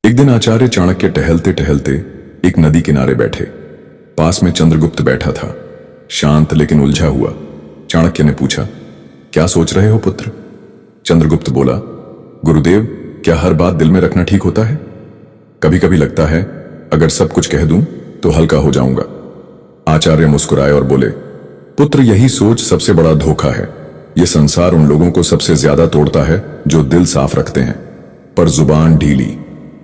एक दिन आचार्य चाणक्य टहलते टहलते एक नदी किनारे बैठे। पास में चंद्रगुप्त बैठा था, शांत लेकिन उलझा हुआ। चाणक्य ने पूछा, क्या सोच रहे हो पुत्र? चंद्रगुप्त बोला, गुरुदेव, क्या हर बात दिल में रखना ठीक होता है? कभी कभी लगता है अगर सब कुछ कह दूं तो हल्का हो जाऊंगा। आचार्य मुस्कुराए और बोले, पुत्र, यही सोच सबसे बड़ा धोखा है। यह संसार उन लोगों को सबसे ज्यादा तोड़ता है जो दिल साफ रखते हैं, पर जुबान ढीली,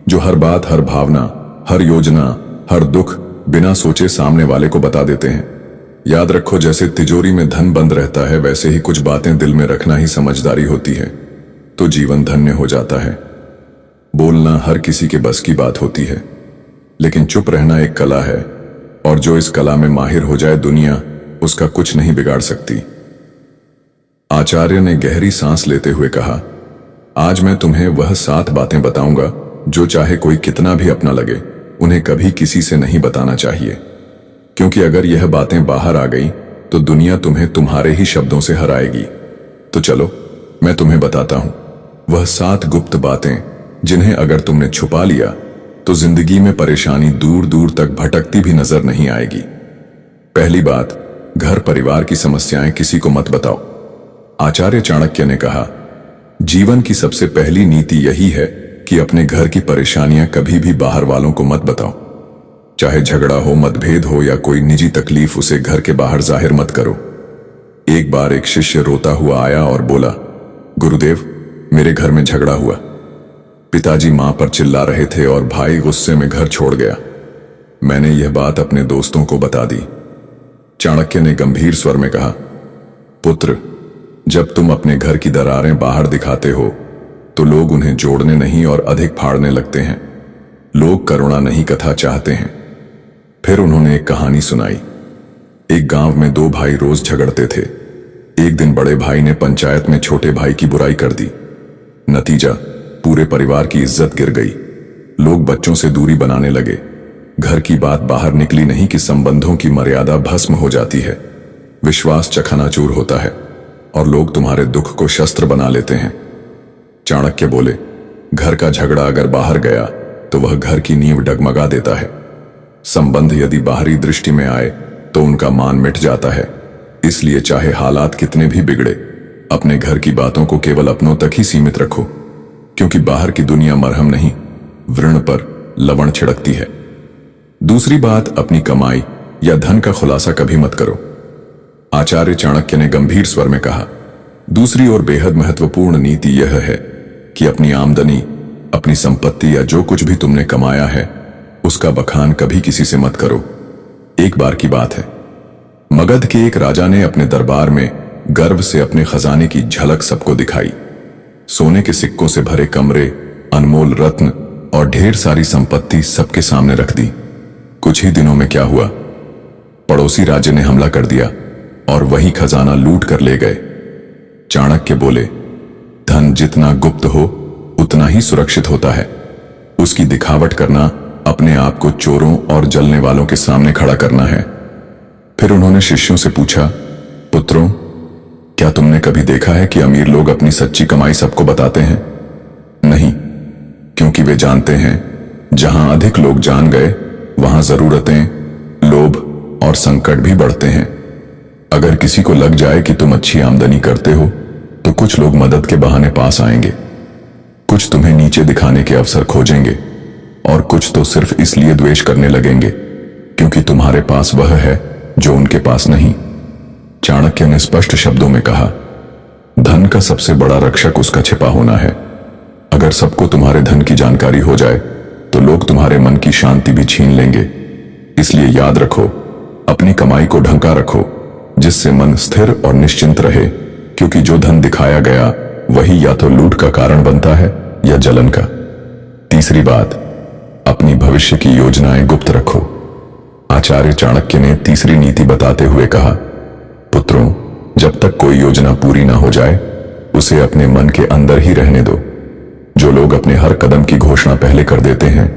जो हर बात, हर भावना, हर योजना, हर दुख बिना सोचे सामने वाले को बता देते हैं। याद रखो, जैसे तिजोरी में धन बंद रहता है, वैसे ही कुछ बातें दिल में रखना ही समझदारी होती है, तो जीवन धन्य हो जाता है। बोलना हर किसी के बस की बात होती है, लेकिन चुप रहना एक कला है, और जो इस कला में माहिर हो जाए, दुनिया उसका कुछ नहीं बिगाड़ सकती। आचार्य ने गहरी सांस लेते हुए कहा, आज मैं तुम्हें वह 7 बातें बताऊंगा जो चाहे कोई कितना भी अपना लगे, उन्हें कभी किसी से नहीं बताना चाहिए, क्योंकि अगर यह बातें बाहर आ गई तो दुनिया तुम्हें तुम्हारे ही शब्दों से हराएगी। तो चलो मैं तुम्हें बताता हूं वह 7 गुप्त बातें, जिन्हें अगर तुमने छुपा लिया तो जिंदगी में परेशानी दूर दूर तक भटकती भी नजर नहीं आएगी। पहली बात, घर परिवार की समस्याएं किसी को मत बताओ। आचार्य चाणक्य ने कहा, जीवन की सबसे पहली नीति यही है कि अपने घर की परेशानियां कभी भी बाहर वालों को मत बताओ। चाहे झगड़ा हो, मतभेद हो या कोई निजी तकलीफ, उसे घर के बाहर जाहिर मत करो। एक बार एक शिष्य रोता हुआ आया और बोला, गुरुदेव, मेरे घर में झगड़ा हुआ। पिताजी मां पर चिल्ला रहे थे और भाई गुस्से में घर छोड़ गया। मैंने यह बात अपने दोस्तों को बता दी। चाणक्य ने गंभीर स्वर में कहा, पुत्र, जब तुम अपने घर की दरारें बाहर दिखाते हो तो लोग उन्हें जोड़ने नहीं और अधिक फाड़ने लगते हैं। लोग करुणा नहीं, कथा चाहते हैं। फिर उन्होंने एक कहानी सुनाई। एक गांव में 2 भाई रोज झगड़ते थे। एक दिन बड़े भाई ने पंचायत में छोटे भाई की बुराई कर दी। नतीजा, पूरे परिवार की इज्जत गिर गई। लोग बच्चों से दूरी बनाने लगे। घर की बात बाहर निकली नहीं कि संबंधों की मर्यादा भस्म हो जाती है, विश्वास चकनाचूर होता है और लोग तुम्हारे दुख को शस्त्र बना लेते हैं। चाणक्य बोले, घर का झगड़ा अगर बाहर गया तो वह घर की नींव डगमगा देता है। संबंध यदि बाहरी दृष्टि में आए तो उनका मान मिट जाता है। इसलिए चाहे हालात कितने भी बिगड़े, अपने घर की बातों को केवल अपनों तक ही सीमित रखो, क्योंकि बाहर की दुनिया मरहम नहीं, व्रण पर लवण छिड़कती है। दूसरी बात, अपनी कमाई या धन का खुलासा कभी मत करो। आचार्य चाणक्य ने गंभीर स्वर में कहा, दूसरी और बेहद महत्वपूर्ण नीति यह है कि अपनी आमदनी, अपनी संपत्ति या जो कुछ भी तुमने कमाया है, उसका बखान कभी किसी से मत करो। एक बार की बात है, मगध के एक राजा ने अपने दरबार में गर्व से अपने खजाने की झलक सबको दिखाई। सोने के सिक्कों से भरे कमरे, अनमोल रत्न और ढेर सारी संपत्ति सबके सामने रख दी। कुछ ही दिनों में क्या हुआ, पड़ोसी राज्य ने हमला कर दिया और वही खजाना लूट कर ले गए। चाणक्य बोले, धन जितना गुप्त हो उतना ही सुरक्षित होता है। उसकी दिखावट करना अपने आप को चोरों और जलने वालों के सामने खड़ा करना है। फिर उन्होंने शिष्यों से पूछा, पुत्रों, क्या तुमने कभी देखा है कि अमीर लोग अपनी सच्ची कमाई सबको बताते हैं? नहीं, क्योंकि वे जानते हैं जहां अधिक लोग जान गए वहां जरूरतें, लोभ और संकट भी बढ़ते हैं। अगर किसी को लग जाए कि तुम अच्छी आमदनी करते हो तो कुछ लोग मदद के बहाने पास आएंगे, कुछ तुम्हें नीचे दिखाने के अवसर खोजेंगे और कुछ तो सिर्फ इसलिए द्वेष करने लगेंगे क्योंकि तुम्हारे पास वह है जो उनके पास नहीं। चाणक्य ने स्पष्ट शब्दों में कहा, धन का सबसे बड़ा रक्षक उसका छिपा होना है। अगर सबको तुम्हारे धन की जानकारी हो जाए तो लोग तुम्हारे मन की शांति भी छीन लेंगे। इसलिए याद रखो, अपनी कमाई को ढंका रखो, जिससे मन स्थिर और निश्चिंत रहे, क्योंकि जो धन दिखाया गया वही या तो लूट का कारण बनता है या जलन का। तीसरी बात, अपनी भविष्य की योजनाएं गुप्त रखो। आचार्य चाणक्य ने तीसरी नीति बताते हुए कहा, पुत्रों, जब तक कोई योजना पूरी ना हो जाए उसे अपने मन के अंदर ही रहने दो। जो लोग अपने हर कदम की घोषणा पहले कर देते हैं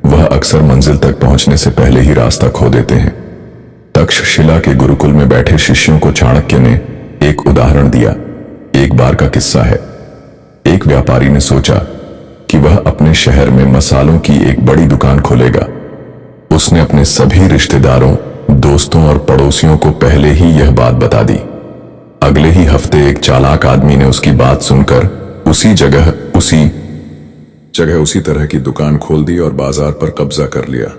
वह अक्सर मंजिल तक पहुंचने से पहले ही रास्ता खो देते हैं। तक्षशिला के गुरुकुल में बैठे शिष्यों को चाणक्य ने एक उदाहरण दिया। एक बार का किस्सा है। एक व्यापारी ने सोचा कि वह अपने शहर में मसालों की एक बड़ी दुकान खोलेगा। उसने अपने सभी रिश्तेदारों, दोस्तों और पड़ोसियों को पहले ही यह बात बता दी। अगले ही हफ्ते एक चालाक आदमी ने उसकी बात सुनकर उसी जगह उसी तरह की दुकान खोल दी और बाजार पर कब्जा कर लिया।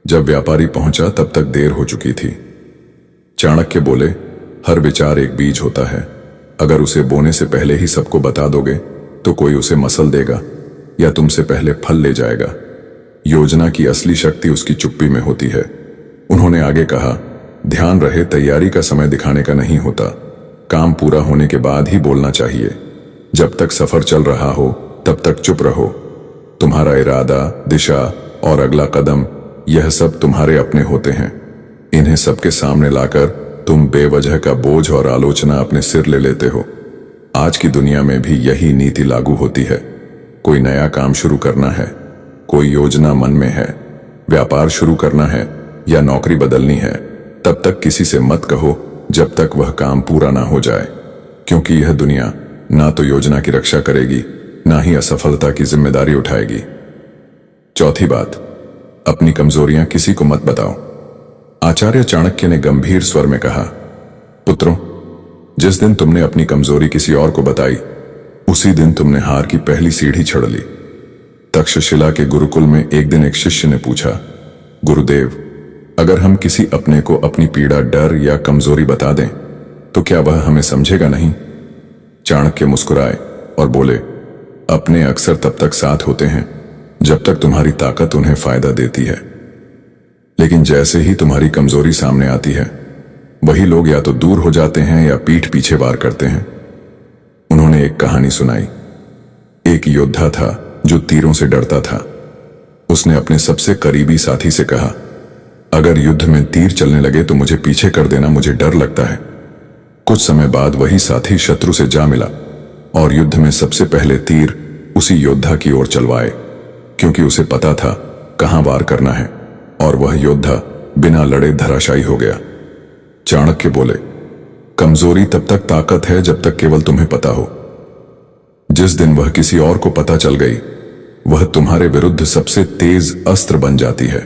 जब व्यापारी पहुंचा तब तक देर हो चुकी थी। चाणक्य बोले, हर विचार एक बीज होता है। अगर उसे बोने से पहले ही सबको बता दोगे तो कोई उसे मसल देगा या तुमसे पहले फल ले जाएगा। योजना की असली शक्ति उसकी चुप्पी में होती है। उन्होंने आगे कहा, ध्यान रहे, तैयारी का समय दिखाने का नहीं होता। काम पूरा होने के बाद ही बोलना चाहिए। जब तक सफर चल रहा हो तब तक चुप रहो। तुम्हारा इरादा, दिशा और अगला कदम, यह सब तुम्हारे अपने होते हैं। इन्हें सबके सामने लाकर तुम बेवजह का बोझ और आलोचना अपने सिर ले लेते हो। आज की दुनिया में भी यही नीति लागू होती है। कोई नया काम शुरू करना है, कोई योजना मन में है, व्यापार शुरू करना है या नौकरी बदलनी है, तब तक किसी से मत कहो जब तक वह काम पूरा ना हो जाए, क्योंकि यह दुनिया ना तो योजना की रक्षा करेगी, ना ही असफलता की जिम्मेदारी उठाएगी। चौथी बात, अपनी कमजोरियां किसी को मत बताओ। आचार्य चाणक्य ने गंभीर स्वर में कहा, पुत्रों, जिस दिन तुमने अपनी कमजोरी किसी और को बताई, उसी दिन तुमने हार की पहली सीढ़ी चढ़ ली। तक्षशिला के गुरुकुल में एक दिन एक शिष्य ने पूछा, गुरुदेव, अगर हम किसी अपने को अपनी पीड़ा, डर या कमजोरी बता दें तो क्या वह हमें समझेगा नहीं? चाणक्य मुस्कुराए और बोले, अपने अक्सर तब तक साथ होते हैं जब तक तुम्हारी ताकत उन्हें फायदा देती है, लेकिन जैसे ही तुम्हारी कमजोरी सामने आती है, वही लोग या तो दूर हो जाते हैं या पीठ पीछे वार करते हैं। उन्होंने एक कहानी सुनाई। एक योद्धा था जो तीरों से डरता था। उसने अपने सबसे करीबी साथी से कहा, अगर युद्ध में तीर चलने लगे तो मुझे पीछे कर देना, मुझे डर लगता है। कुछ समय बाद वही साथी शत्रु से जा मिला और युद्ध में सबसे पहले तीर उसी योद्धा की ओर चलवाए, क्योंकि उसे पता था कहां वार करना है, और वह योद्धा बिना लड़े धराशायी हो गया। चाणक्य बोले, कमजोरी तब तक ताकत है जब तक केवल तुम्हें पता हो। जिस दिन वह किसी और को पता चल गई, वह तुम्हारे विरुद्ध सबसे तेज अस्त्र बन जाती है।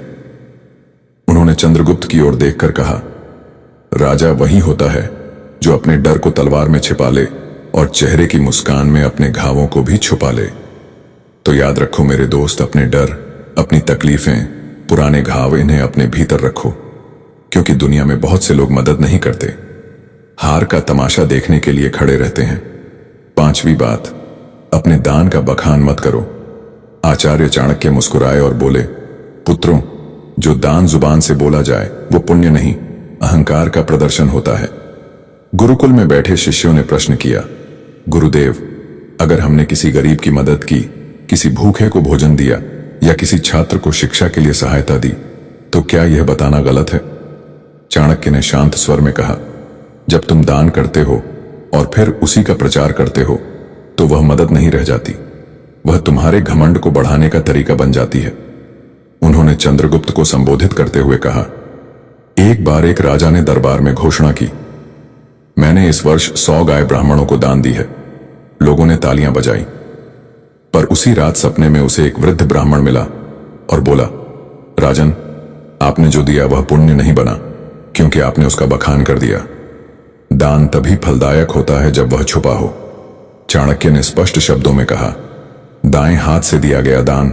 उन्होंने चंद्रगुप्त की ओर देखकर कहा, राजा वही होता है जो अपने डर को तलवार में छिपा ले और चेहरे की मुस्कान में अपने घावों को भी छुपा ले। तो याद रखो मेरे दोस्त, अपने डर, अपनी तकलीफें, पुराने घाव, इन्हें अपने भीतर रखो, क्योंकि दुनिया में बहुत से लोग मदद नहीं करते, हार का तमाशा देखने के लिए खड़े रहते हैं। पांचवी बात, अपने दान का बखान मत करो। आचार्य चाणक्य मुस्कुराए और बोले, पुत्रों, जो दान जुबान से बोला जाए वो पुण्य नहीं, अहंकार का प्रदर्शन होता है। गुरुकुल में बैठे शिष्यों ने प्रश्न किया, गुरुदेव, अगर हमने किसी गरीब की मदद की, किसी भूखे को भोजन दिया या किसी छात्र को शिक्षा के लिए सहायता दी, तो क्या यह बताना गलत है? चाणक्य ने शांत स्वर में कहा, जब तुम दान करते हो और फिर उसी का प्रचार करते हो तो वह मदद नहीं रह जाती, वह तुम्हारे घमंड को बढ़ाने का तरीका बन जाती है। उन्होंने चंद्रगुप्त को संबोधित करते हुए कहा, एक बार एक राजा ने दरबार में घोषणा की, मैंने इस वर्ष 100 गाय ब्राह्मणों को दान दी है। लोगों ने तालियां बजाई, पर उसी रात सपने में उसे एक वृद्ध ब्राह्मण मिला और बोला, राजन, आपने जो दिया वह पुण्य नहीं बना, क्योंकि आपने उसका बखान कर दिया। दान तभी फलदायक होता है जब वह छुपा हो। चाणक्य ने स्पष्ट शब्दों में कहा, दाएं हाथ से दिया गया दान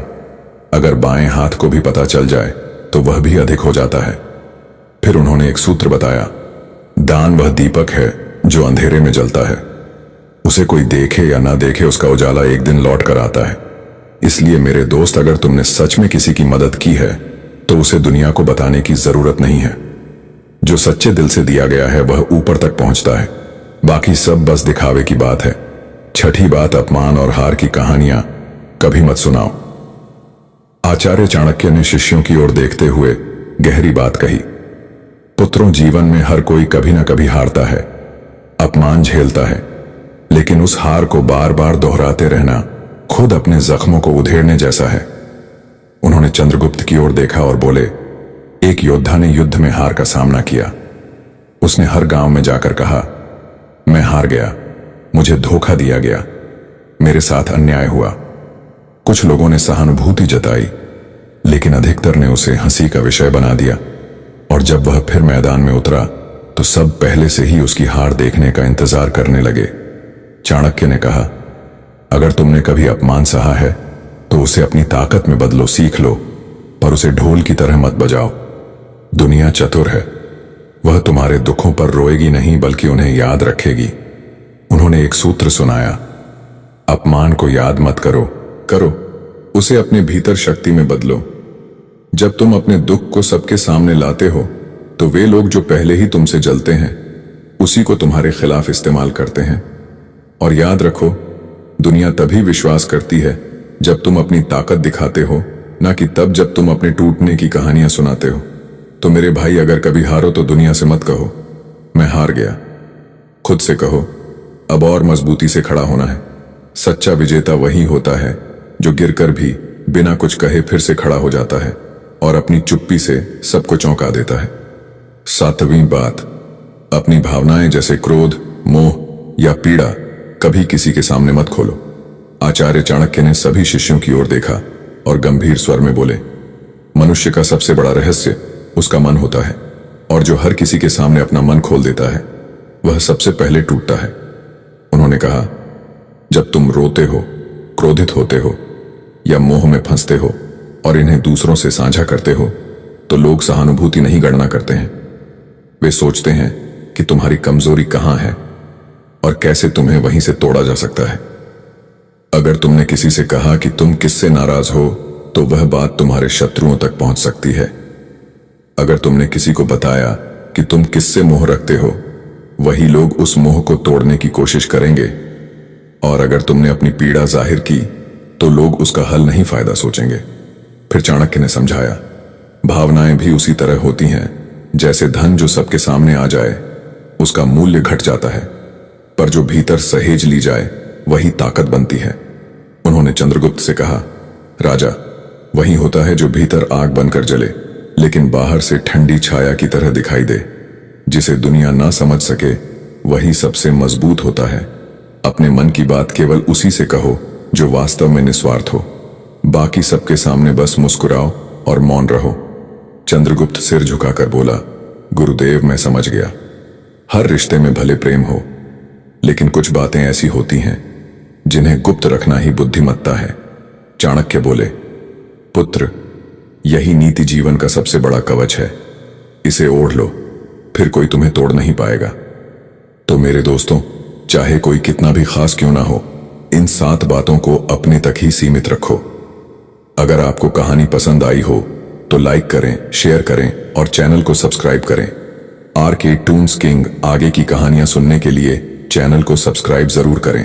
अगर बाएं हाथ को भी पता चल जाए तो वह भी अधिक हो जाता है। फिर उन्होंने एक सूत्र बताया, दान वह दीपक है जो अंधेरे में जलता है। उसे कोई देखे या ना देखे, उसका उजाला एक दिन लौट कर आता है। इसलिए मेरे दोस्त, अगर तुमने सच में किसी की मदद की है तो उसे दुनिया को बताने की जरूरत नहीं है। जो सच्चे दिल से दिया गया है वह ऊपर तक पहुंचता है, बाकी सब बस दिखावे की बात है। छठी बात, अपमान और हार की कहानियां कभी मत सुनाओ। आचार्य चाणक्य ने शिष्यों की ओर देखते हुए गहरी बात कही, पुत्रों, जीवन में हर कोई कभी ना कभी हारता है, अपमान झेलता है, लेकिन उस हार को बार बार दोहराते रहना खुद अपने जख्मों को उधेड़ने जैसा है। उन्होंने चंद्रगुप्त की ओर देखा और बोले, एक योद्धा ने युद्ध में हार का सामना किया। उसने हर गांव में जाकर कहा, मैं हार गया, मुझे धोखा दिया गया, मेरे साथ अन्याय हुआ। कुछ लोगों ने सहानुभूति जताई, लेकिन अधिकतर ने उसे हंसी का विषय बना दिया। और जब वह फिर मैदान में उतरा तो सब पहले से ही उसकी हार देखने का इंतजार करने लगे। चाणक्य ने कहा, अगर तुमने कभी अपमान सहा है तो उसे अपनी ताकत में बदलो, सीख लो, पर उसे ढोल की तरह मत बजाओ। दुनिया चतुर है, वह तुम्हारे दुखों पर रोएगी नहीं बल्कि उन्हें याद रखेगी। उन्होंने एक सूत्र सुनाया, अपमान को याद मत करो, करो उसे अपने भीतर शक्ति में बदलो। जब तुम अपने दुख को सबके सामने लाते हो तो वे लोग जो पहले ही तुमसे जलते हैं उसी को तुम्हारे खिलाफ इस्तेमाल करते हैं। और याद रखो, दुनिया तभी विश्वास करती है जब तुम अपनी ताकत दिखाते हो, ना कि तब जब तुम अपने टूटने की कहानियां सुनाते हो। तो मेरे भाई, अगर कभी हारो तो दुनिया से मत कहो मैं हार गया, खुद से कहो अब और मजबूती से खड़ा होना है। सच्चा विजेता वही होता है जो गिरकर भी बिना कुछ कहे फिर से खड़ा हो जाता है और अपनी चुप्पी से सबको चौंका देता है। 7वीं बात, अपनी भावनाएं जैसे क्रोध, मोह या पीड़ा कभी किसी के सामने मत खोलो। आचार्य चाणक्य ने सभी शिष्यों की ओर देखा और गंभीर स्वर में बोले, मनुष्य का सबसे बड़ा रहस्य उसका मन होता है, और जो हर किसी के सामने अपना मन खोल देता है वह सबसे पहले टूटता है। उन्होंने कहा, जब तुम रोते हो, क्रोधित होते हो या मोह में फंसते हो और इन्हें दूसरों से साझा करते हो तो लोग सहानुभूति नहीं गणना करते हैं। वे सोचते हैं कि तुम्हारी कमजोरी कहां है और कैसे तुम्हें वहीं से तोड़ा जा सकता है। अगर तुमने किसी से कहा कि तुम किससे नाराज हो तो वह बात तुम्हारे शत्रुओं तक पहुंच सकती है। अगर तुमने किसी को बताया कि तुम किससे मोह रखते हो, वही लोग उस मोह को तोड़ने की कोशिश करेंगे। और अगर तुमने अपनी पीड़ा जाहिर की तो लोग उसका हल नहीं फायदा सोचेंगे। फिर चाणक्य ने समझाया, भावनाएं भी उसी तरह होती हैं जैसे धन जो सबके सामने आ जाए उसका मूल्य घट जाता है, पर जो भीतर सहेज ली जाए वही ताकत बनती है। उन्होंने चंद्रगुप्त से कहा, राजा वही होता है जो भीतर आग बनकर जले लेकिन बाहर से ठंडी छाया की तरह दिखाई दे। जिसे दुनिया ना समझ सके वही सबसे मजबूत होता है। अपने मन की बात केवल उसी से कहो जो वास्तव में निस्वार्थ हो। बाकी सबके सामने बस मुस्कुराओ और मौन रहो। चंद्रगुप्त सिर झुकाकर बोला, गुरुदेव मैं समझ गया। हर रिश्ते में भले प्रेम हो, लेकिन कुछ बातें ऐसी होती हैं जिन्हें गुप्त रखना ही बुद्धिमत्ता है। चाणक्य बोले, पुत्र यही नीति जीवन का सबसे बड़ा कवच है, इसे ओढ़ लो, फिर कोई तुम्हें तोड़ नहीं पाएगा। तो मेरे दोस्तों, चाहे कोई कितना भी खास क्यों ना हो, इन 7 बातों को अपने तक ही सीमित रखो। अगर आपको कहानी पसंद आई हो तो लाइक करें, शेयर करें और चैनल को सब्सक्राइब करें। आरके टून्स किंग आगे की कहानियां सुनने के लिए चैनल को सब्सक्राइब जरूर करें।